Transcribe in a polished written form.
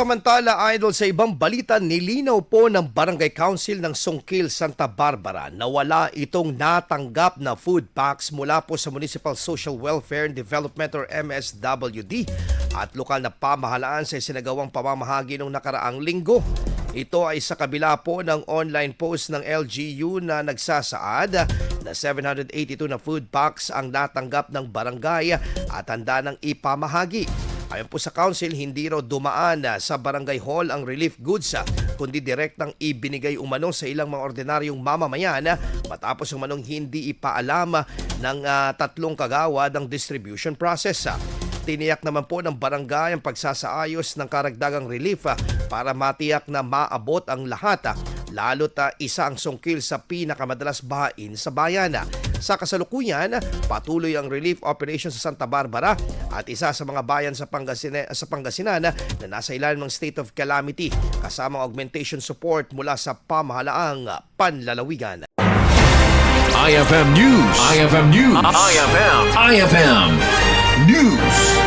Samantala, idol, sa ibang balita, nilinaw po ng Barangay Council ng Songkil, Santa Barbara na wala itong natanggap na food packs mula po sa Municipal Social Welfare and Development or MSWD at lokal na pamahalaan sa isinagawang pamamahagi noong nakaraang linggo. Ito ay sa kabila po ng online post ng LGU na nagsasaad na 782 na food packs ang natanggap ng barangay at handa ng ipamahagi. Ayon po sa council, hindi raw dumaan sa barangay hall ang relief goods kundi direktang ibinigay umano sa ilang mga ordinaryong mamamayan matapos umanong hindi ipaalam ng tatlong kagawad ang distribution process. Tiniyak naman po ng barangay ang pagsasaayos ng karagdagang relief para matiyak na maabot ang lahat, lalo't isa ang sungkil sa pinakamadalas bahain sa bayan. Sa kasalukuyan, patuloy ang relief operation sa Santa Barbara at isa sa mga bayan sa Pangasinan na nasa ilalim ng state of calamity kasama augmentation support mula sa pamahalaang panlalawigan. IFM News. IFM News. IFM News.